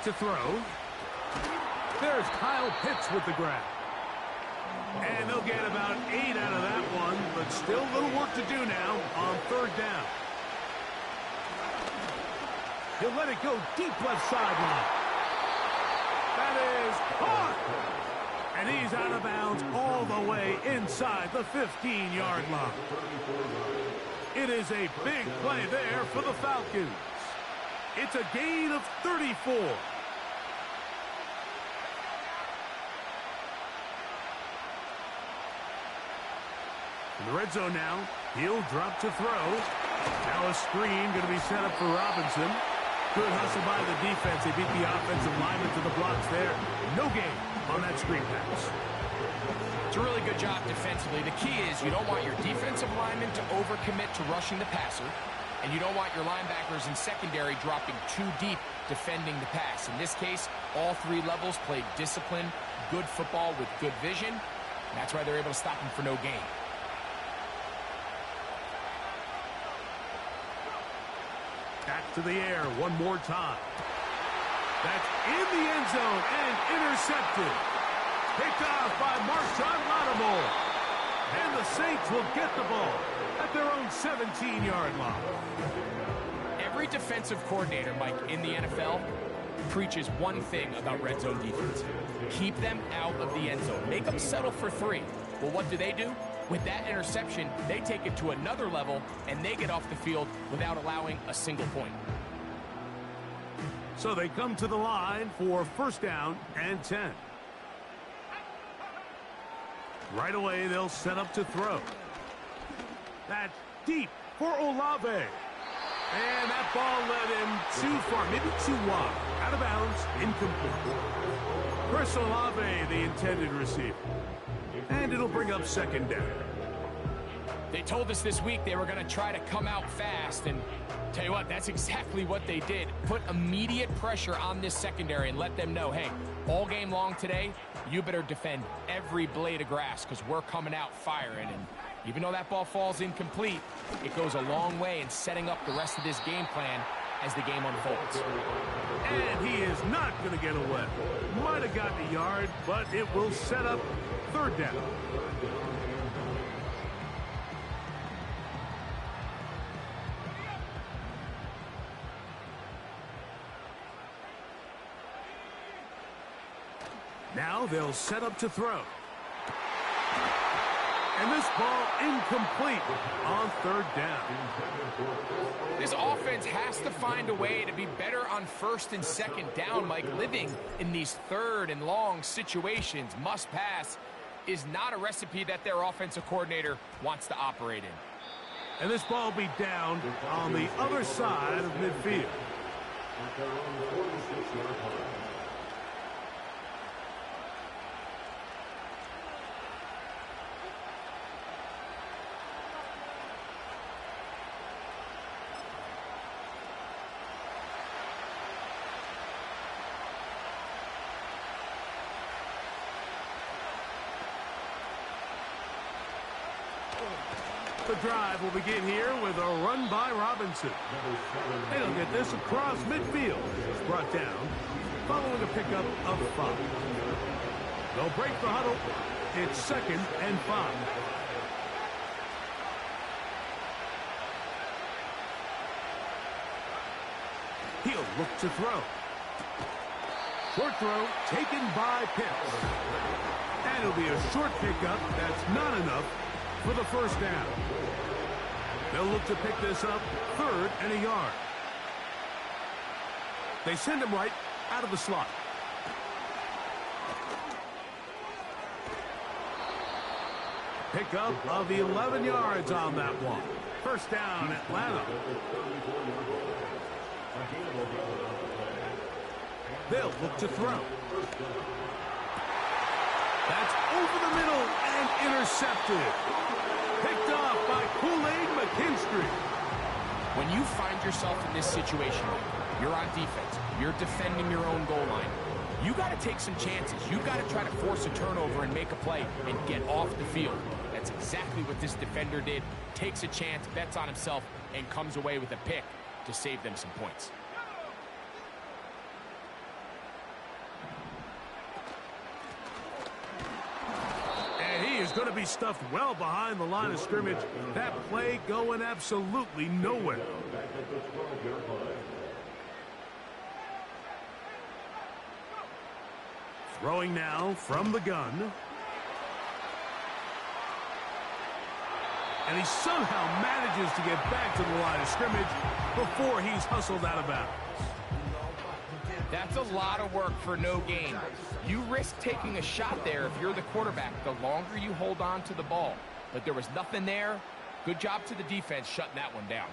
to throw. There's Kyle Pitts with the grab. And they'll get about 8 out of that one, but still a little work to do now on third down. He'll let it go deep left sideline. That is caught. And he's out of bounds all the way inside the 15-yard line. It is a big play there for the Falcons. It's a gain of 34. In the red zone now, he'll drop to throw. Now a screen going to be set up for Robinson. Good hustle by the defense. They beat the offensive lineman to the blocks there. No gain on that screen pass. It's a really good job defensively. The key is you don't want your defensive lineman to overcommit to rushing the passer, and you don't want your linebackers in secondary dropping too deep defending the pass. In this case, all three levels played disciplined, good football with good vision. And that's why they're able to stop him for no gain. Back to the air one more time. That's in the end zone and intercepted. Picked off by Marshawn Lattimore. And the Saints will get the ball at their own 17-yard line. Every defensive coordinator, Mike, in the NFL preaches one thing about red zone defense. Keep them out of the end zone. Make them settle for 3. Well, what do? With that interception, they take it to another level, and they get off the field without allowing a single point. So they come to the line for first down and 10. Right away, they'll set up to throw. That's deep for Olave. And that ball led him too far, maybe too wide. Out of bounds, incomplete. Chris Olave, the intended receiver. And it'll bring up second down. They told us this week they were going to try to come out fast, and tell you what, that's exactly what they did. Put immediate pressure on this secondary and let them know, hey, all game long today, you better defend every blade of grass because we're coming out firing. And even though that ball falls incomplete, it goes a long way in setting up the rest of this game plan as the game unfolds. And he is not going to get away. Might have gotten a yard, but it will set up third down. Now they'll set up to throw. And this ball incomplete on third down. This offense has to find a way to be better on first and second down, Mike. Living in these third and long situations, must pass, is not a recipe that their offensive coordinator wants to operate in. And this ball will be down on the other side of midfield. The drive will begin here with a run by Robinson. They'll get this across midfield. It's brought down following a pickup of 5. They'll break the huddle. It's second and 5. He'll look to throw. Short throw taken by Pitts. And it'll be a short pickup. That's not enough for the first down. They'll look to pick this up third and a yard. They send him right out of the slot. Pickup of 11 yards on that one. First down, Atlanta. They'll look to throw. That's over the middle and intercepted. Picked off by Kool-Aid McKinstry. When you find yourself in this situation, you're on defense, you're defending your own goal line, you got to take some chances. You got to try to force a turnover and make a play and get off the field. That's exactly what this defender did. Takes a chance, bets on himself, and comes away with a pick to save them some points. is going to be stuffed well behind the line of scrimmage. That play going absolutely nowhere. Throwing now from the gun. And he somehow manages to get back to the line of scrimmage before he's hustled out of bounds. That's a lot of work for no gain. You risk taking a shot there if you're the quarterback, the longer you hold on to the ball. But there was nothing there. Good job to the defense shutting that one down.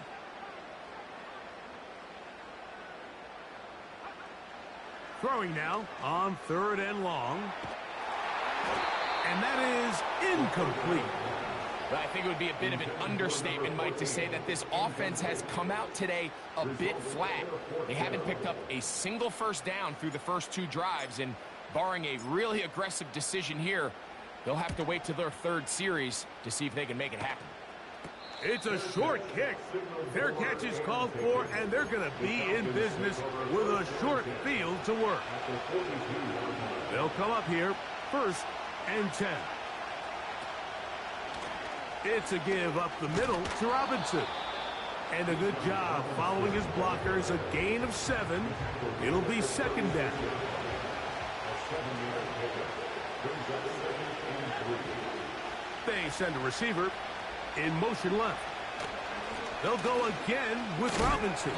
Throwing now on 3rd and long. And that is incomplete. But I think it would be a bit of an understatement, Mike, to say that this offense has come out today a bit flat. They haven't picked up a single first down through the first 2 drives, and barring a really aggressive decision here, they'll have to wait to their 3rd series to see if they can make it happen. It's a short kick. Their catch is called for, and they're going to be in business with a short field to work. They'll come up here, 1st and 10. It's a give up the middle to Robinson. And a good job following his blockers. A gain of 7. It'll be 2nd down. They send a receiver in motion left. They'll go again with Robinson.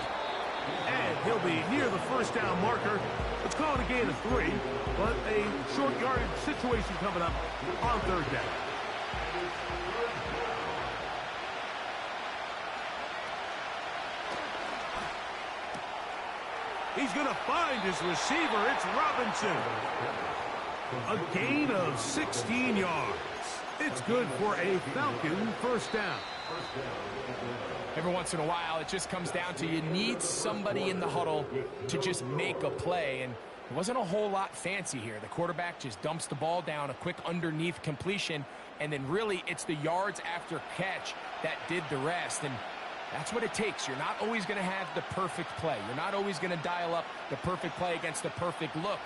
And he'll be near the 1st down marker. Let's call it a gain of 3. But a short yardage situation coming up on 3rd down. He's going to find his receiver. It's Robinson. A gain of 16 yards. It's good for a Falcon 1st down. Every once in a while, it just comes down to you need somebody in the huddle to just make a play. And it wasn't a whole lot fancy here. The quarterback just dumps the ball down, a quick underneath completion, and then really it's the yards after catch that did the rest. And that's what it takes. You're not always going to have the perfect play. You're not always going to dial up the perfect play against the perfect look.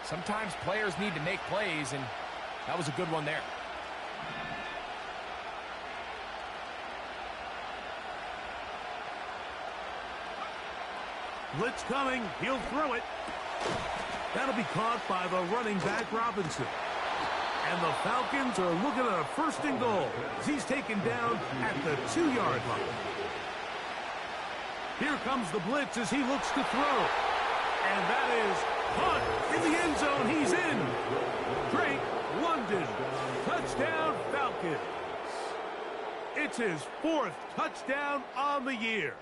Sometimes players need to make plays, and that was a good one there. Blitz coming. He'll throw it. That'll be caught by the running back, Robinson. And the Falcons are looking at a 1st and goal as he's taken down at the 2-yard line. Here comes the blitz as he looks to throw. And that is caught in the end zone. He's in. Drake London. Touchdown, Falcons. It's his 4th touchdown on the year.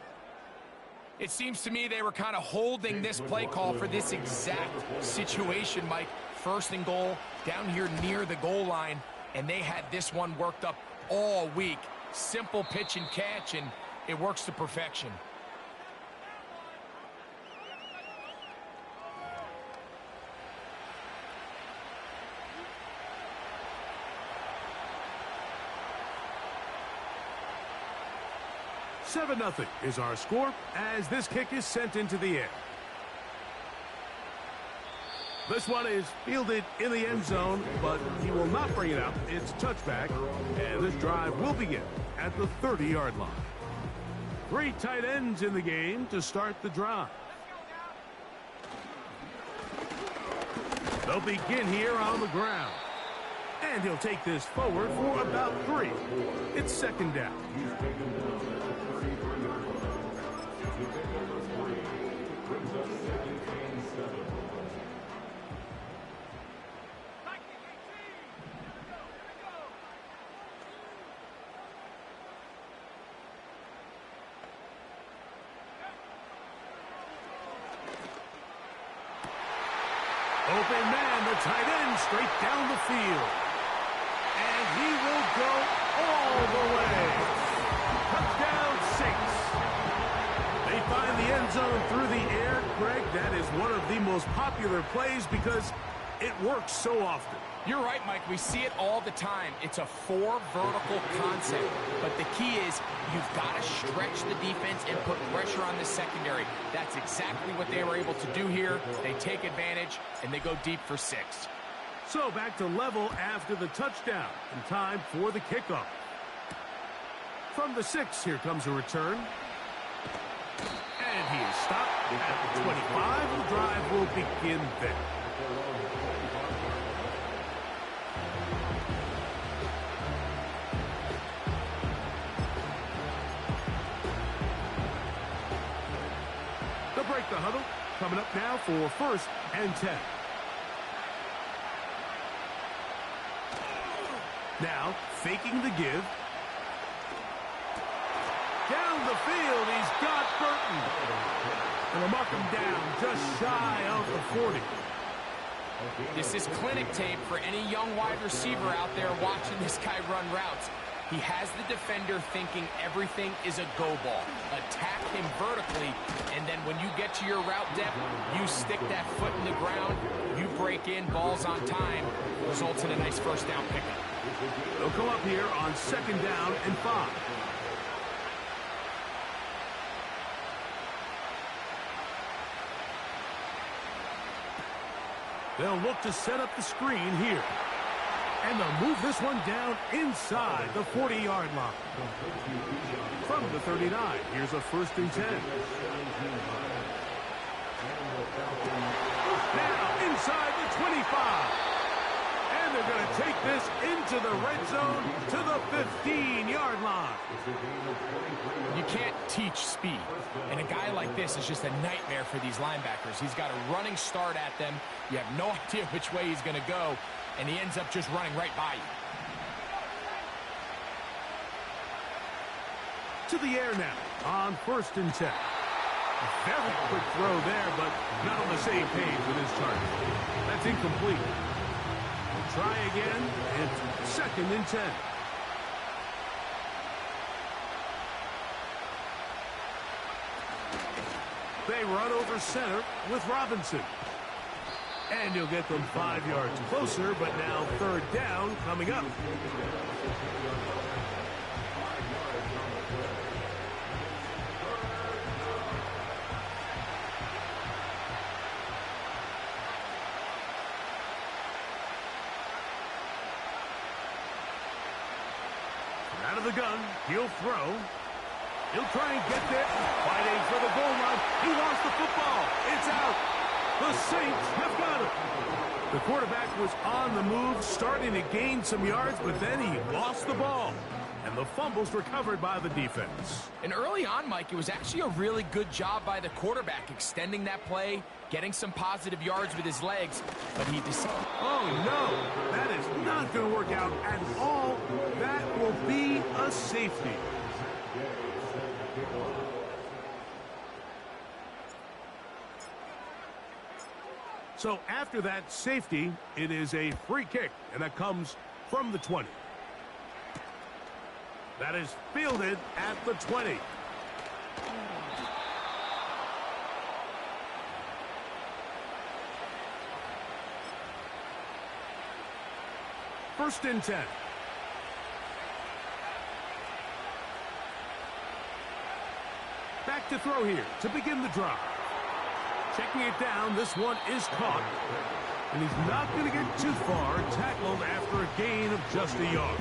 It seems to me they were kind of holding this play call for this exact situation, Mike. 1st and goal, down here near the goal line, and they had this one worked up all week. Simple pitch and catch, and it works to perfection. Seven 0 is our score as this kick is sent into the air. This one is fielded in the end zone, but he will not bring it out. It's touchback, and this drive will begin at the 30-yard line. 3 tight ends in the game to start the drive. They'll begin here on the ground. And he'll take this forward for about 3. It's 2nd down. Open man, the tight end, straight down the field. And he will go all the way. Touchdown 6. They find the end zone through the air. Greg, that is one of the most popular plays because it works so often. You're right, Mike. We see it all the time. It's a 4 vertical concept. But the key is you've got to stretch the defense and put pressure on the secondary. That's exactly what they were able to do here. They take advantage, and they go deep for 6. So back to level after the touchdown. And time for the kickoff. From the 6, here comes a return. And he is stopped at the 25. The drive will begin there. They'll break the huddle. Coming up now for 1st and 10. Now, faking the give. Down the field, he's got Burton. And they'll mark him down just shy of the 40. This is clinic tape for any young wide receiver out there watching this guy run routes. He has the defender thinking everything is a go ball. Attack him vertically, and then when you get to your route depth, you stick that foot in the ground, you break in, balls on time, results in a nice first down pickup. They'll come up here on 2nd down and 5. They'll look to set up the screen here. And they'll move this one down inside the 40-yard line. From the 39, here's a 1st and 10. Now inside the 25. And they're going to take this into the red zone to the 15-yard line. You can't teach speed. And a guy like this is just a nightmare for these linebackers. He's got a running start at them. You have no idea which way he's going to go. And he ends up just running right by you. To the air now on 1st and 10. A very quick throw there, but not on the same page with his target. That's incomplete. We'll try again, and 2nd and 10. They run over center with Robinson. And you'll get them 5 yards closer, but now 3rd down coming up. Out of the gun, he'll throw. He'll try and get there. Fighting for the goal line. He lost the football. It's out. The Saints have got it. The quarterback was on the move, starting to gain some yards, but then he lost the ball. And the fumble's recovered by the defense. And early on, Mike, it was actually a really good job by the quarterback, extending that play, getting some positive yards with his legs, but he decided. Oh, no. That is not going to work out at all. That will be a safety. So after that safety, it is a free kick, and that comes from the 20. That is fielded at the 20. First and 10. Back to throw here to begin the drive. Checking it down, this one is caught. And he's not going to get too far, tackled after a gain of just a yard.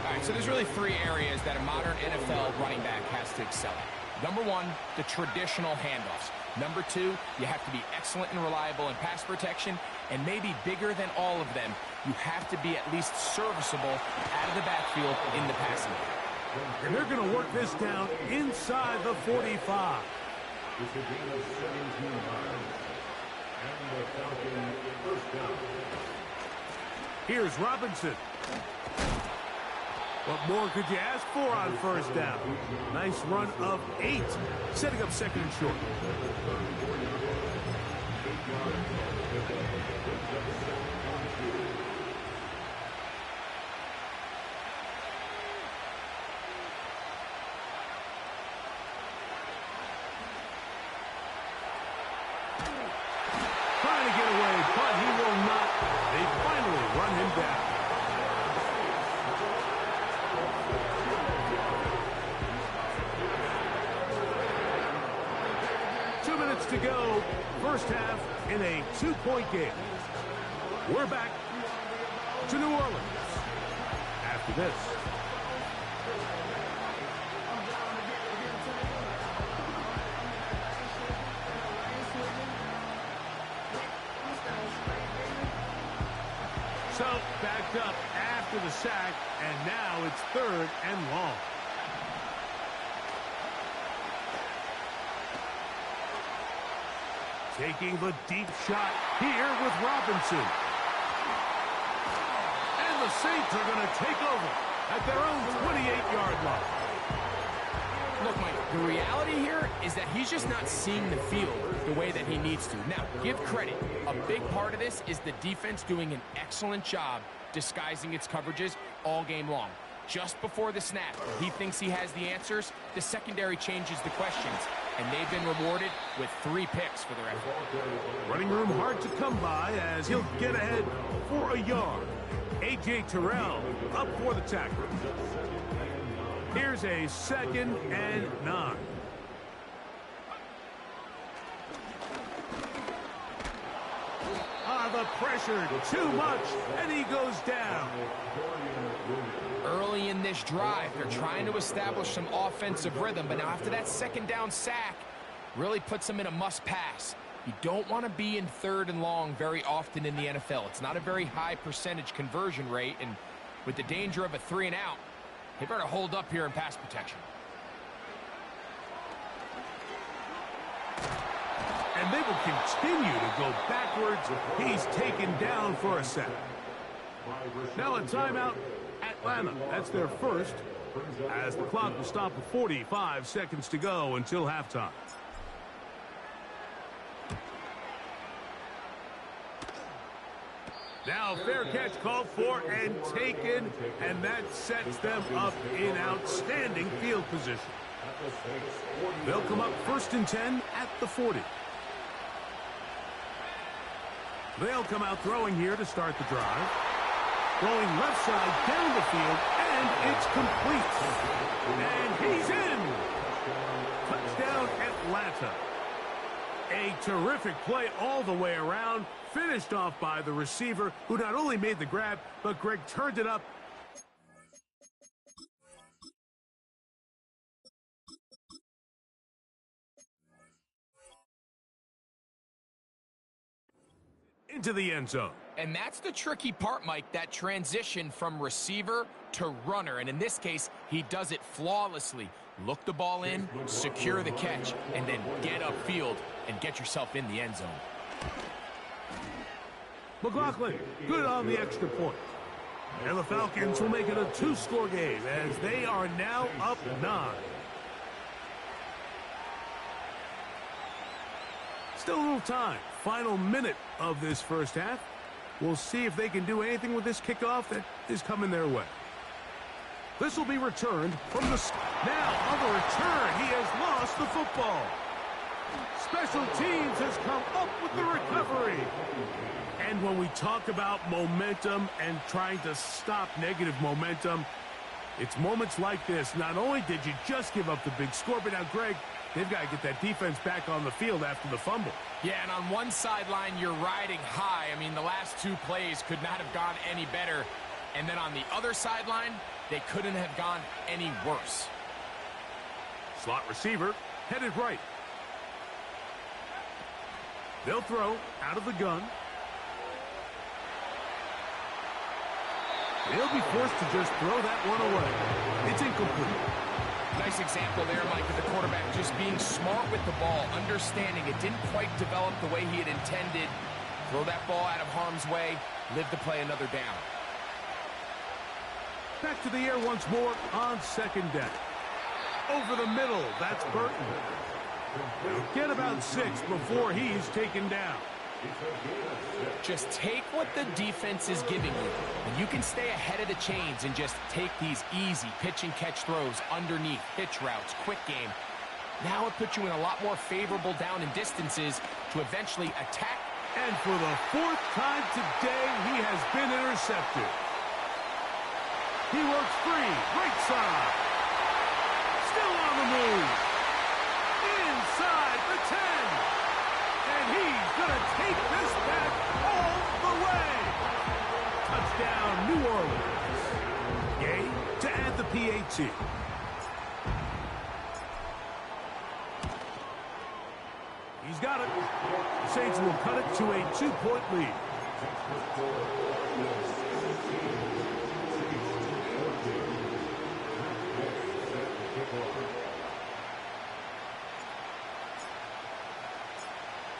All right, so there's really 3 areas that a modern NFL running back has to excel at. Number 1, the traditional handoffs. Number 2, you have to be excellent and reliable in pass protection. And maybe bigger than all of them, you have to be at least serviceable out of the backfield in the passing game. And they're going to work this down inside the 45. It's a gain of 17 yards. And the Falcons first down. Here's Robinson. What more could you ask for on first down? Nice run of 8, setting up 2nd and short. Trying to get away, but he will not. They finally run him down. To go, first half in a 2-point game. We're back to New Orleans after this. So, backed up after the sack, and now it's 3rd and long. Taking the deep shot here with Robinson. And the Saints are going to take over at their own 28-yard line. Look, Mike, the reality here is that he's just not seeing the field the way that he needs to. Now, give credit. A big part of this is the defense doing an excellent job disguising its coverages all game long. Just before the snap, he thinks he has the answers. The secondary changes the questions, and they've been rewarded with 3 picks for their effort. Running room hard to come by as he'll get ahead for a yard. A.J. Terrell up for the tackle. Here's a 2nd and 9. The pressure too much, and he goes down. Early in this drive, they're trying to establish some offensive rhythm, but now after that 2nd down sack, really puts them in a must-pass. You don't want to be in 3rd and long very often in the NFL. It's not a very high percentage conversion rate, and with the danger of a 3 and out, they better hold up here in pass protection. And they will continue to go backwards. He's taken down for a sack. Now a timeout, Atlanta. That's their first, as the clock will stop with 45 seconds to go until halftime. Now fair catch called for and taken, and that sets them up in outstanding field position. They'll come up 1st and 10 at the 40. They'll come out throwing here to start the drive. Throwing left side down the field, and it's complete. And he's in. Touchdown, Atlanta. A terrific play all the way around, finished off by the receiver, who not only made the grab, but Greg turned it up. Into the end zone. And that's the tricky part, Mike, that transition from receiver to runner. And in this case, he does it flawlessly. Look the ball in, secure the catch, and then get upfield and get yourself in the end zone. McLaughlin, good on the extra point. And the Falcons will make it a 2-score game as they are now up 9. Still a little time. Final minute of this first half. We'll see if they can do anything with this kickoff that is coming their way. This will be returned from the... Now, on the return, he has lost the football. Special teams has come up with the recovery. And when we talk about momentum and trying to stop negative momentum, it's moments like this. Not only did you just give up the big score, but now, Greg, they've got to get that defense back on the field after the fumble. Yeah, and on one sideline, you're riding high. I mean, the last 2 plays could not have gone any better. And then on the other sideline, they couldn't have gone any worse. Slot receiver headed right. They'll throw out of the gun. They'll be forced to just throw that one away. It's incomplete. Nice example there, Mike, of the quarterback just being smart with the ball, understanding it didn't quite develop the way he had intended. Throw that ball out of harm's way, live to play another down. Back to the air once more on 2nd down. Over the middle, that's Burton. He'll get about 6 before he's taken down. Just take what the defense is giving you, and you can stay ahead of the chains and just take these easy pitch and catch throws underneath, hitch routes, quick game. Now it puts you in a lot more favorable down and distances to eventually attack. And for the 4th time today, he has been intercepted. He works free, right side. Still on the move. Inside the 10. And he's going to take this back all the way. Touchdown, New Orleans. Gay to add the PAT. He's got it. The Saints will cut it to a 2-point lead.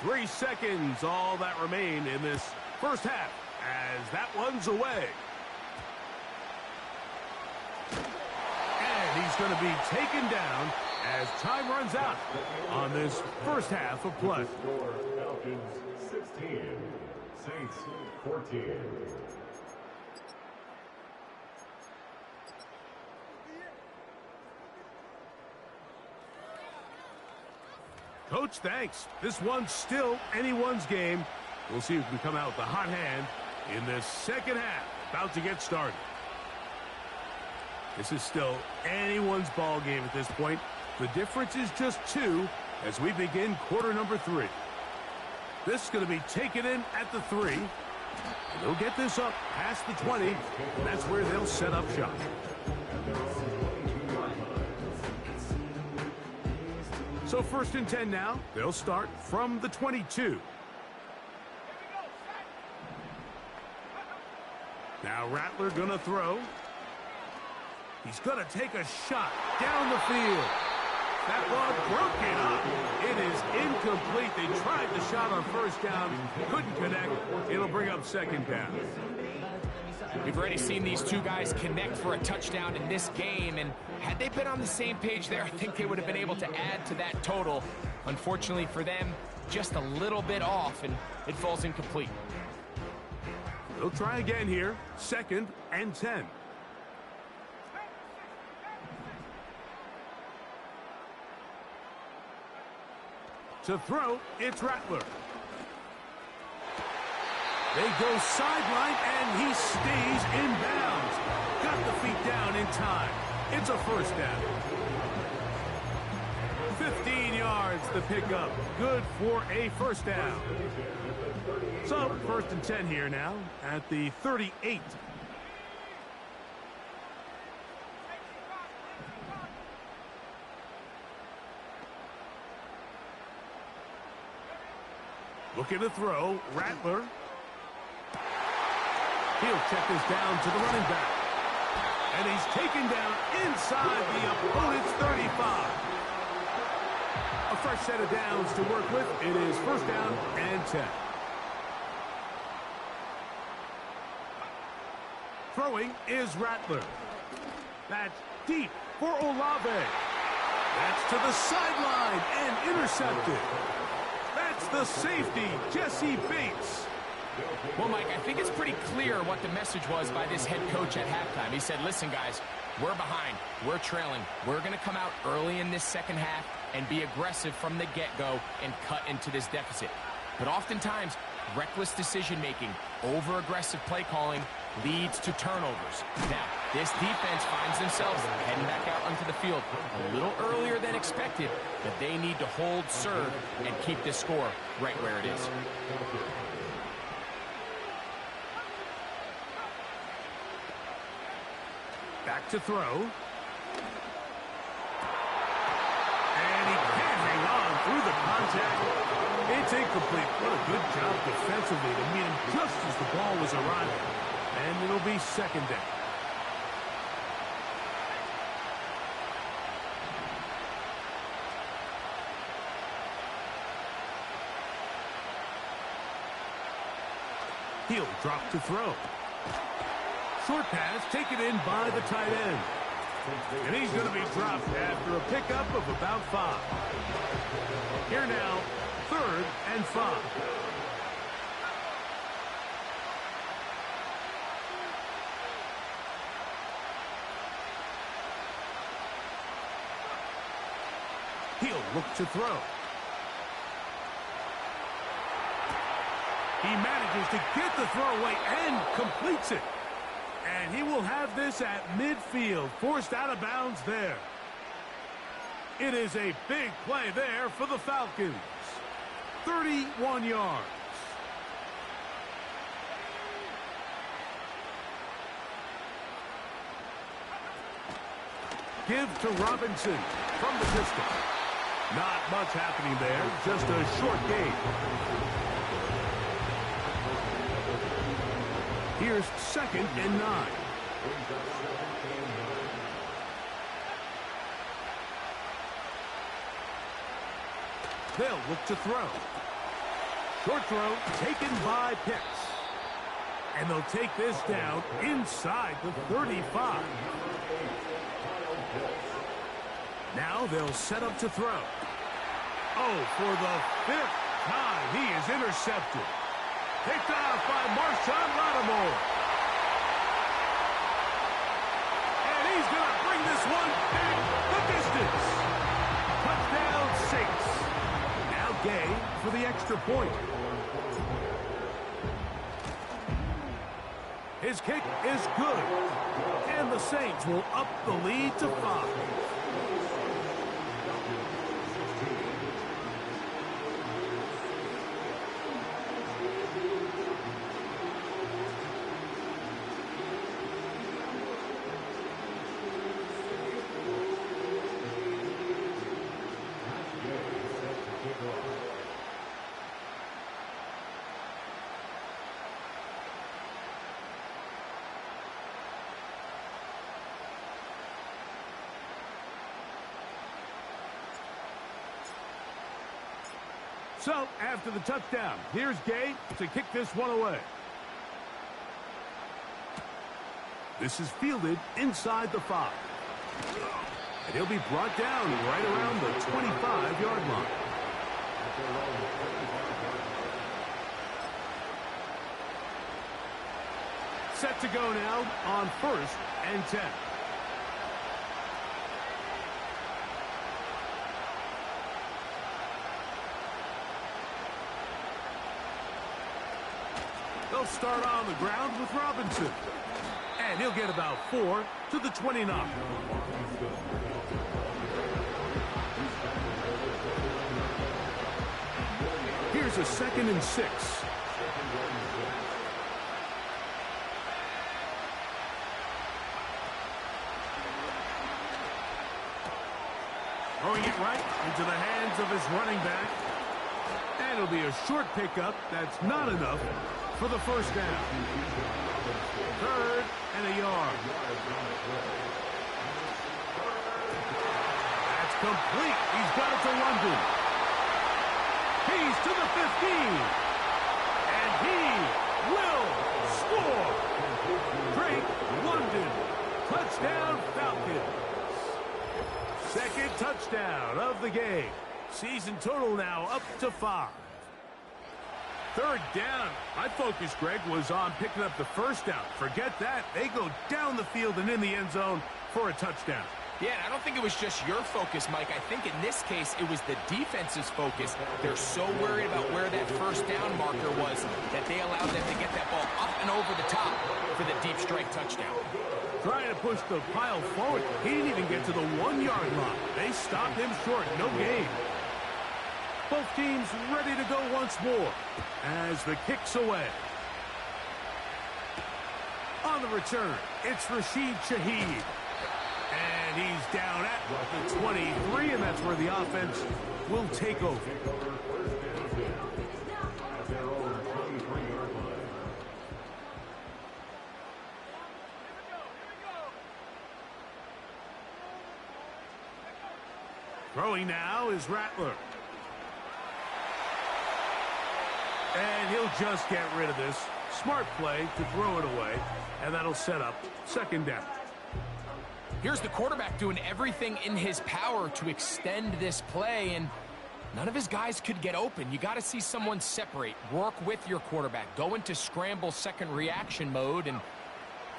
Three seconds, all that remain in this first half, as that one's away. And he's going to be taken down as time runs out on this first half of play. Falcons 16, Saints 14. Coach, thanks. This one's still anyone's game. We'll see who can come out with the hot hand in this second half. About to get started. This is still anyone's ball game at this point. The difference is just 2 as we begin quarter number 3. This is going to be taken in at the 3. And they'll get this up past the 20. And that's where they'll set up shop. So 1st and 10 now. They'll start from the 22. Now Rattler going to throw. He's going to take a shot down the field. That one broken up. It is incomplete. They tried the shot on 1st down. Couldn't connect. It'll bring up 2nd down. We've already seen these two guys connect for a touchdown in this game, and had they been on the same page there, I think they would have been able to add to that total. Unfortunately for them, just a little bit off, and it falls incomplete. They'll try again here. 2nd and 10. To throw, it's Rattler. They go sideline, and he stays in bounds. Got the feet down in time. It's a 1st down. 15 yards the pickup. Good for a 1st down. So 1st and 10 here now at the 38. Looking to throw, Rattler. He'll check this down to the running back. And he's taken down inside the opponent's 35. A fresh set of downs to work with. It is 1st down and 10. Throwing is Rattler. That's deep for Olave. That's to the sideline and intercepted. That's the safety, Jesse Bates. Well, Mike, I think it's pretty clear what the message was by this head coach at halftime. He said, listen, guys, we're behind. We're trailing. We're going to come out early in this second half and be aggressive from the get-go and cut into this deficit. But oftentimes, reckless decision-making, over-aggressive play calling leads to turnovers. Now, this defense finds themselves heading back out onto the field a little earlier than expected, but they need to hold serve and keep this score right where it is. Back to throw. And he can't hang on through the contact. It's incomplete. What a good job defensively to meet him just as the ball was arriving. And it'll be 2nd down. He'll drop to throw. Short pass taken in by the tight end. And he's going to be dropped after a pickup of about 5. Here now, 3rd and 5. He'll look to throw. He manages to get the throw away and completes it. And he will have this at midfield, forced out of bounds there. It is a big play there for the Falcons. 31 yards. give to Robinson from the pistol. Not much happening there, just a short gain. Here's 2nd and 9. They'll look to throw. Short throw taken by Pitts. And they'll take this down inside the 35. Now they'll set up to throw. Oh, for the 5th time, he is intercepted. Picked off by Marshawn Lattimore. And he's going to bring this one back the distance. Touchdown Saints. Now Gay for the extra point. His kick is good. And the Saints will up the lead to 5. So, after the touchdown, here's Gay to kick this one away. This is fielded inside the 5. And he'll be brought down right around the 25-yard line. Set to go now on 1st and 10. They'll start on the ground with Robinson. And he'll get about 4 to the 29. Here's a 2nd and 6. Throwing it right into the hands of his running back. And it'll be a short pickup. That's not enough for the 1st down. 3rd and a yard. That's complete. He's got it to London. He's to the 15. And he will score. Drake London. Touchdown Falcons. 2nd touchdown of the game. Season total now up to 5. 3rd down. My focus, Greg, was on picking up the 1st down. Forget that. They go down the field and in the end zone for a touchdown. Yeah, and I don't think it was just your focus, Mike. I think in this case, it was the defense's focus. They're so worried about where that 1st down marker was that they allowed them to get that ball up and over the top for the deep strike touchdown. Trying to push the pile forward. He didn't even get to the 1-yard line. They stopped him short. No gain. Both teams ready to go once more as the kick's away. On the return, it's Rashid Shaheed. And he's down at the 23, and that's where the offense will take over. Throwing now is Rattler. And he'll just get rid of this. Smart play to throw it away, and that'll set up 2nd down. Here's the quarterback doing everything in his power to extend this play, and none of his guys could get open. You got to see someone separate, work with your quarterback, go into scramble 2nd reaction mode, and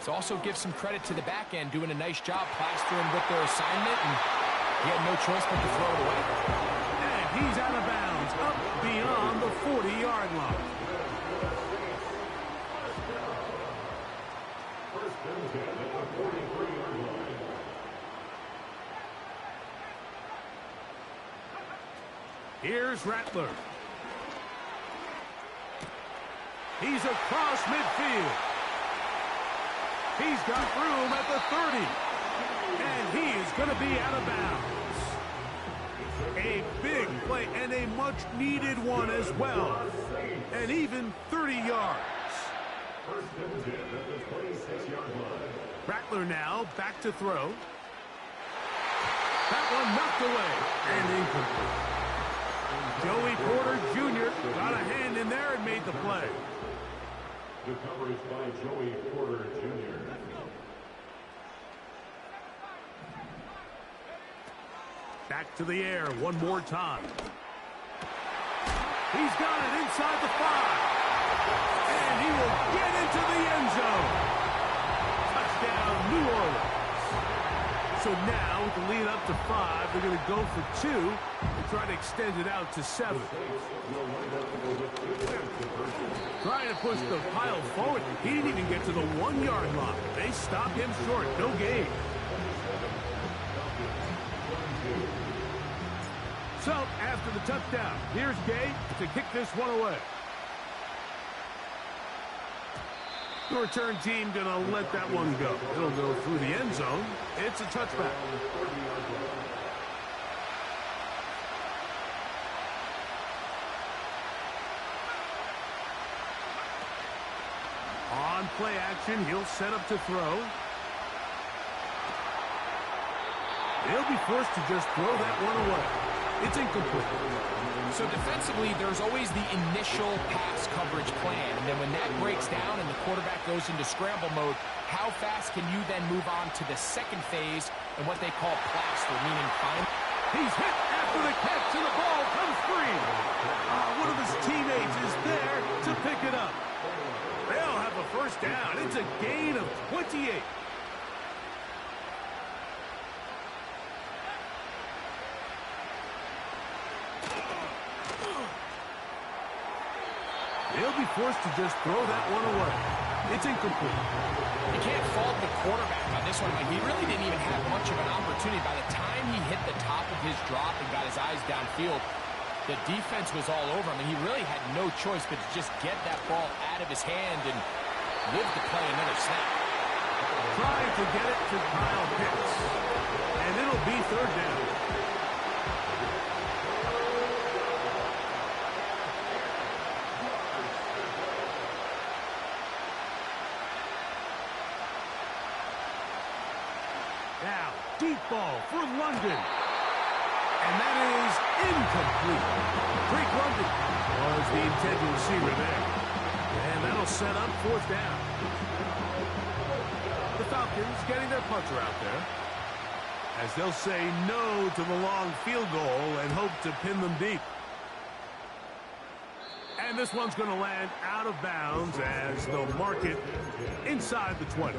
also give some credit to the back end doing a nice job plastering with their assignment, and he had no choice but to throw it away. And he's out of bounds, up beyond the 40-yard line. Here's Rattler. He's across midfield. He's got room at the 30. And he is going to be out of bounds. A big play and a much-needed one as well. And even 30 yards. First and 10 at the 26-yard line. Rattler now back to throw. That one knocked away and incomplete. Joey Porter Jr. got a hand in there and made the play. The coverage by Joey Porter Jr. Back to the air one more time. He's got it inside the 5. And he will get into the end zone. Touchdown, New Orleans. So now, with the lead up to 5, they're going to go for 2 and try to extend it out to 7. Trying to push the pile forward. He didn't even get to the 1-yard line. They stopped him short. No gain. So, after the touchdown, here's Gay to kick this one away. The return team going to let that one go. It'll go through the end zone. It's a touchback. On play action, he'll set up to throw. He'll be forced to just throw that one away. It's incomplete. So defensively, there's always the initial pass coverage plan. And then when that breaks down and the quarterback goes into scramble mode, how fast can you then move on to the second phase and what they call plaster, meaning find? He's hit after the catch and the ball comes free. One of his teammates is there to pick it up. They'll have a first down. It's a gain of 28. He'll be forced to just throw that one away. It's incomplete. You can't fault the quarterback on this one. He really didn't even have much of an opportunity. By the time he hit the top of his drop and got his eyes downfield, the defense was all over him. He really had no choice but to just get that ball out of his hand and live to play another snap. Trying to get it to Kyle Pitts. And it'll be third down. Now, deep ball for London. And that is incomplete. Drake London was the intended receiver there. And that'll set up fourth down. The Falcons getting their punter out there, as they'll say no to the long field goal and hope to pin them deep. And this one's going to land out of bounds as they'll mark it inside the 20.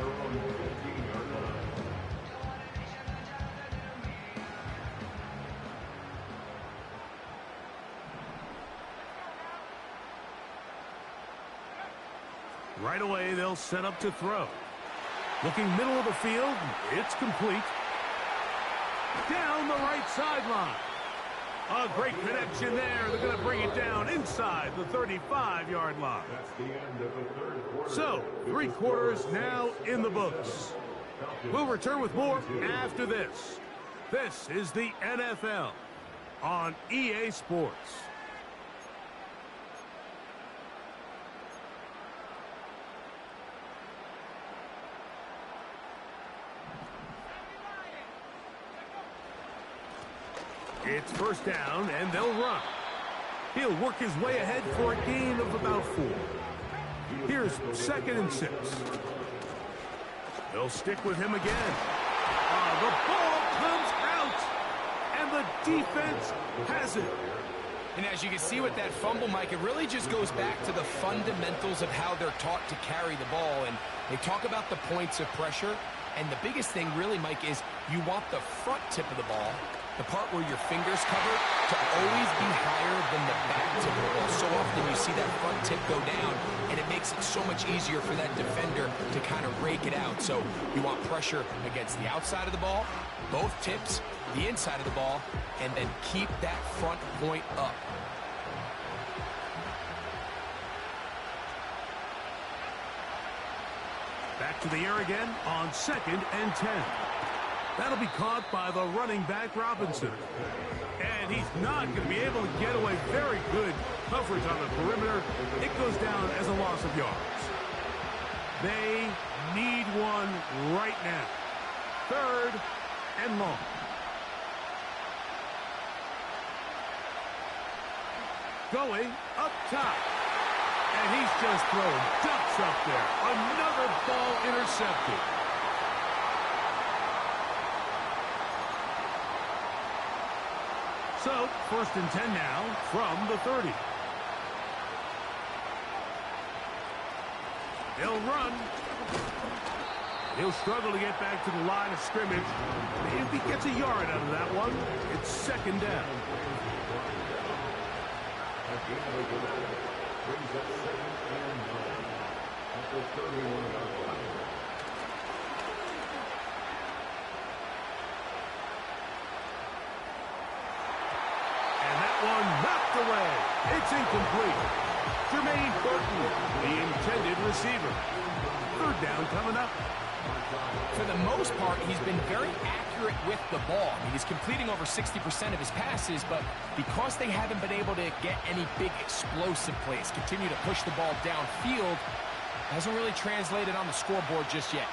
Right away, they'll set up to throw. Looking middle of the field, it's complete. Down the right sideline. A great connection there. They're going to bring it down inside the 35-yard line. That's the end of the third quarter. So, 3 quarters now in the books. We'll return with more after this. This is the NFL on EA Sports. It's first down, and they'll run. He'll work his way ahead for a gain of about 4. Here's 2nd and 6. They'll stick with him again. The ball comes out, and the defense has it. And as you can see with that fumble, Mike, it really just goes back to the fundamentals of how they're taught to carry the ball. And they talk about the points of pressure. And the biggest thing really, Mike, is you want the front tip of the ball, the part where your fingers cover, to always be higher than the back tip of the ball. So often you see that front tip go down, and it makes it so much easier for that defender to kind of rake it out. So you want pressure against the outside of the ball, both tips, the inside of the ball, and then keep that front point up. Back to the air again on 2nd and 10. That'll be caught by the running back, Robinson. And he's not going to be able to get away. Very good coverage on the perimeter. It goes down as a loss of yards. They need one right now. 3rd and long. Going up top. And he's just throwing ducks up there. Another ball intercepted. So, 1st and 10 now from the 30. He'll run. He'll struggle to get back to the line of scrimmage. If he gets a yard out of that one, it's 2nd down. And that one knocked away. It's incomplete. Jermaine Burton, the intended receiver. 3rd down coming up. For the most part, he's been very accurate with the ball. I mean, he's completing over 60% of his passes, but because they haven't been able to get any big explosive plays, continue to push the ball downfield, hasn't really translated on the scoreboard just yet.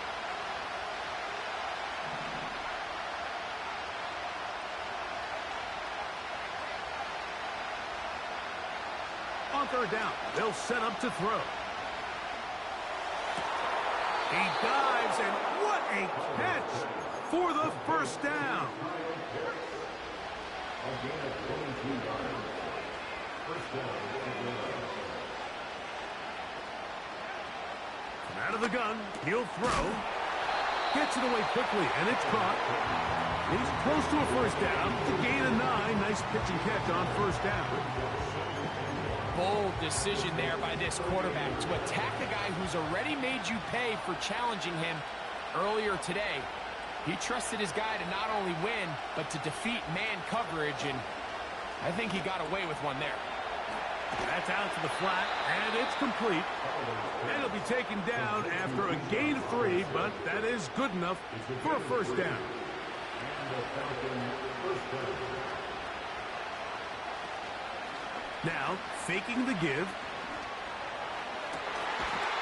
On 3rd down, they'll set up to throw. He dives, and what a catch for the 1st down. From out of the gun, he'll throw. Gets it away quickly, and it's caught. He's close to a 1st down. To gain a 9. Nice pitch and catch on 1st down. Bold decision there by this quarterback to attack a guy who's already made you pay for challenging him earlier today. He trusted his guy to not only win, but to defeat man coverage, and I think he got away with one there. That's out to the flat, and it's complete. And it'll be taken down after a gain of 3, but that is good enough for a 1st down. Now, faking the give.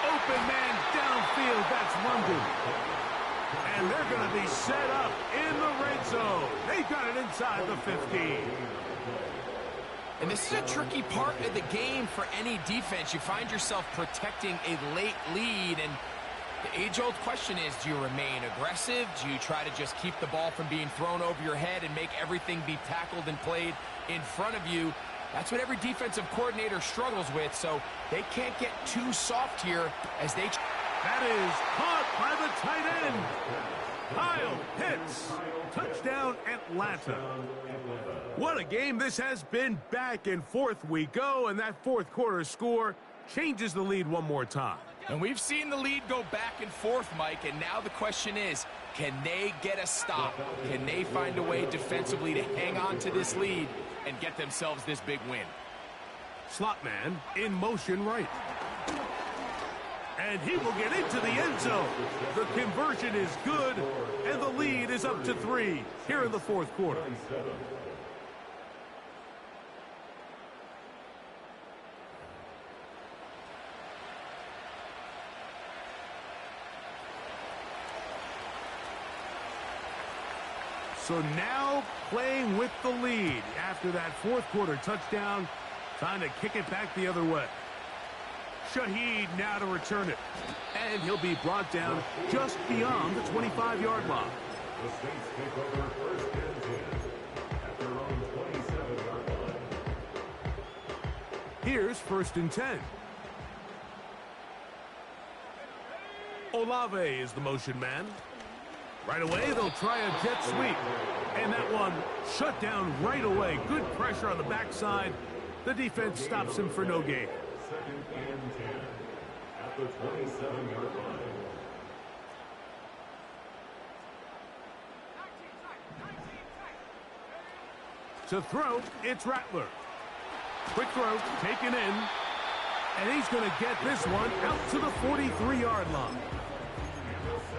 Open man downfield, that's London. And they're going to be set up in the red zone. They've got it inside the 15. And this is a tricky part of the game for any defense. You find yourself protecting a late lead, and the age-old question is, do you remain aggressive? Do you try to just keep the ball from being thrown over your head and make everything be tackled and played in front of you? That's what every defensive coordinator struggles with, so they can't get too soft here as they... That is caught by the tight end. Kyle Pitts. Touchdown, Atlanta. What a game this has been. Back and forth we go, and that 4th quarter score changes the lead one more time. And we've seen the lead go back and forth, Mike, and now the question is, can they get a stop? Can they find a way defensively to hang on to this lead and get themselves this big win? Slot man in motion right. And he will get into the end zone. The conversion is good, and the lead is up to 3 here in the 4th quarter. So now playing with the lead after that 4th quarter touchdown. Time to kick it back the other way. Shaheed now to return it. And he'll be brought down just beyond the 25-yard line. The Saints take over 1st and 10 at their own 27-yard line. Here's 1st and 10. Olave is the motion man. Right away, they'll try a jet sweep. And that one shut down right away. Good pressure on the backside. The defense stops him for no gain. 2nd and 10 at the 27-yard line. To throw, it's Rattler. Quick throw, taken in. And he's going to get this one out to the 43-yard line.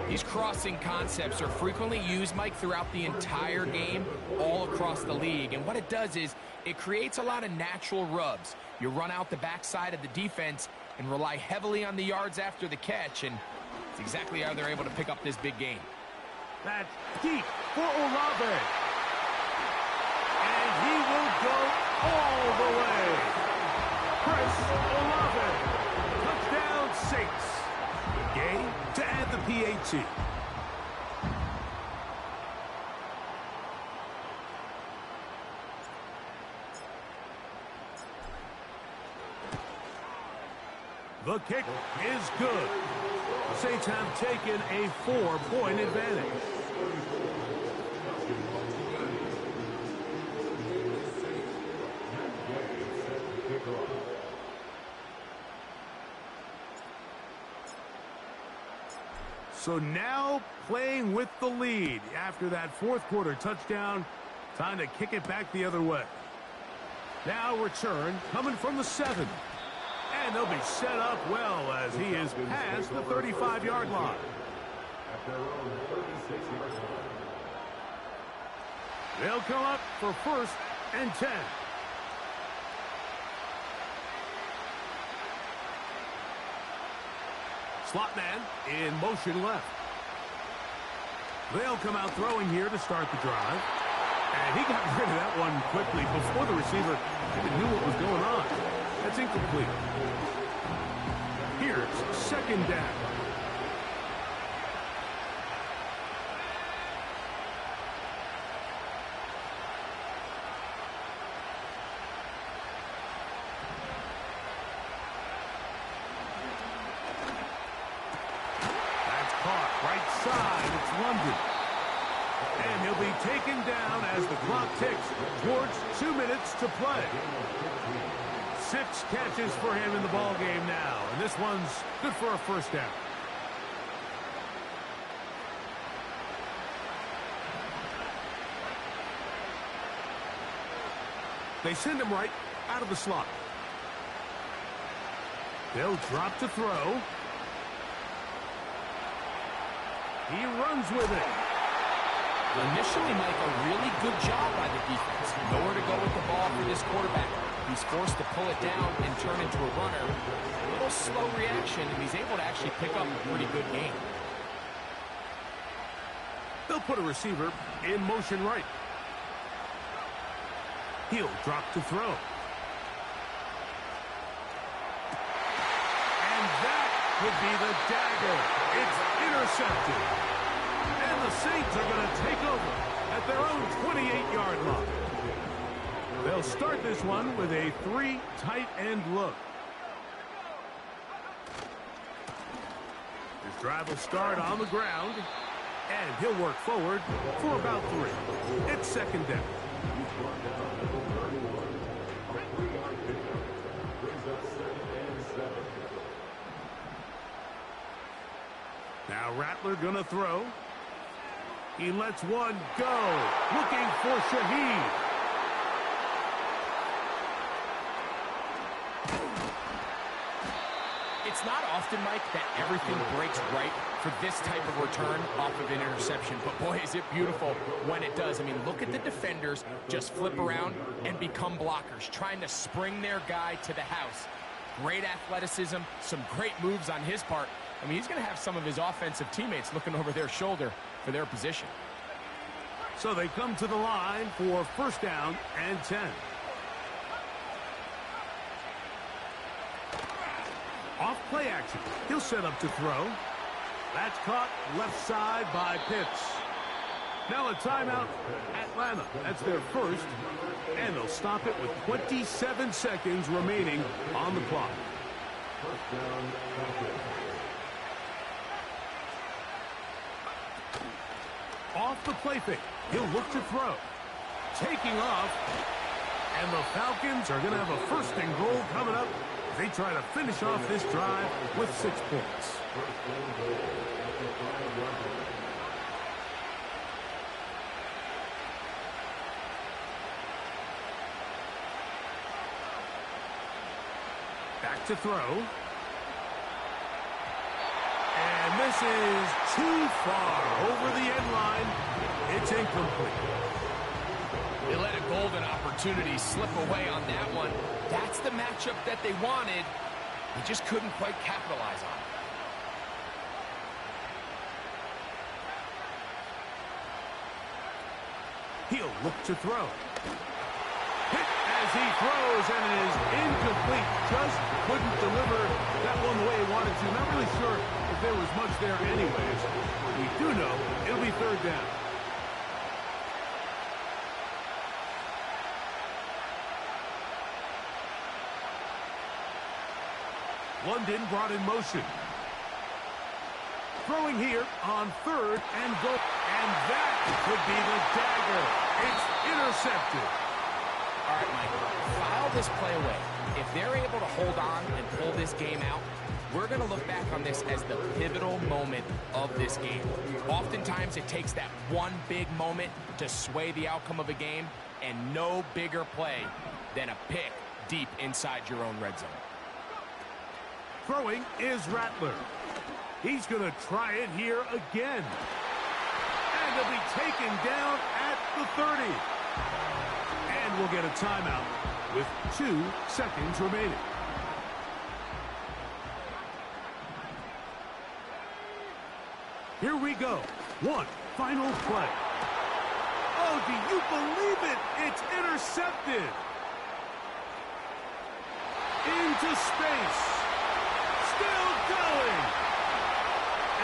These crossing concepts are frequently used, Mike, throughout the entire game, all across the league. And what it does is it creates a lot of natural rubs. You run out the backside of the defense and rely heavily on the yards after the catch, and it's exactly how they're able to pick up this big game. That's deep for Olave. And he will go all the way. Chris Olave. Touchdown Saints. Game to add the PAT. The kick is good. The Saints have taken a 4-point advantage. So now playing with the lead after that fourth quarter touchdown. Time to kick it back the other way. Now return coming from the 7. And they'll be set up well as he is past the 35-yard line. They'll come up for 1st and 10. Slot man in motion left. They'll come out throwing here to start the drive. And he got rid of that one quickly before the receiver even knew what was going on. That's incomplete. Here's 2nd down. That's caught right side. It's London. And he'll be taken down as the clock ticks towards 2 minutes to play. 6 catches for him in the ball game now, and this one's good for a 1st down. They send him right out of the slot. They'll drop to throw. He runs with it. Initially, Mike, a really good job by the defense. Nowhere to go with the ball for this quarterback. He's forced to pull it down and turn into a runner. A little slow reaction, and he's able to actually pick up a pretty good game. They'll put a receiver in motion right. He'll drop to throw. And that would be the dagger. It's intercepted. And the Saints are going to take over at their own 28-yard line. They'll start this one with a 3 tight end look. This drive will start on the ground, and he'll work forward for about 3. It's 2nd down. Now Rattler gonna throw. He lets one go. Looking for Shaheed. It's not often, Mike, that everything breaks right for this type of return off of an interception. But, boy, is it beautiful when it does. I mean, look at the defenders just flip around and become blockers, trying to spring their guy to the house. Great athleticism, some great moves on his part. I mean, he's going to have some of his offensive teammates looking over their shoulder for their position. So they come to the line for 1st down and 10. Off play action. He'll set up to throw. That's caught left side by Pitts. Now a timeout, Atlanta. That's their 1st. And they'll stop it with 27 seconds remaining on the clock. Off the play fake. He'll look to throw. Taking off. And the Falcons are going to have a 1st and goal coming up. They try to finish off this drive with 6 points. Back to throw. And This is too far over the end line. It's incomplete. They let a golden opportunity slip away on that one. That's the matchup that they wanted. They just couldn't quite capitalize on it. He'll look to throw. Hit as he throws, and it is incomplete. Just couldn't deliver that one the way he wanted to. Not really sure if there was much there anyways. We do know it'll be third down. London brought in motion. Throwing here on third and goal. And that could be the dagger. It's intercepted. All right, Mike, file this play away. If they're able to hold on and pull this game out, we're going to look back on this as the pivotal moment of this game. Oftentimes, it takes that one big moment to sway the outcome of a game, and no bigger play than a pick deep inside your own red zone. Throwing is Rattler. He's going to try it here again. And he'll be taken down at the 30. And we'll get a timeout with 2 seconds remaining. Here we go. One final play. Oh, do you believe it? It's intercepted. Into space. Still going.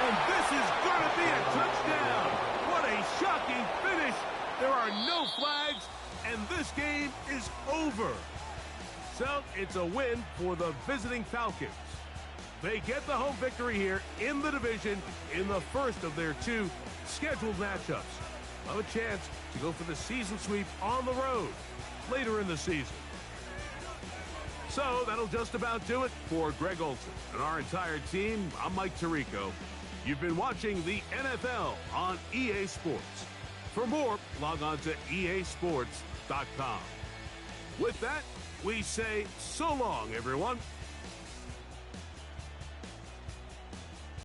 And this is going to be a touchdown. What a shocking finish. There are no flags, and this game is over. So it's a win for the visiting Falcons. They get the home victory here in the division in the first of their 2 scheduled matchups. Have a chance to go for the season sweep on the road later in the season. So that'll just about do it for Greg Olson and our entire team. I'm Mike Tirico. You've been watching the NFL on EA Sports. For more, log on to easports.com. With that, we say so long, everyone.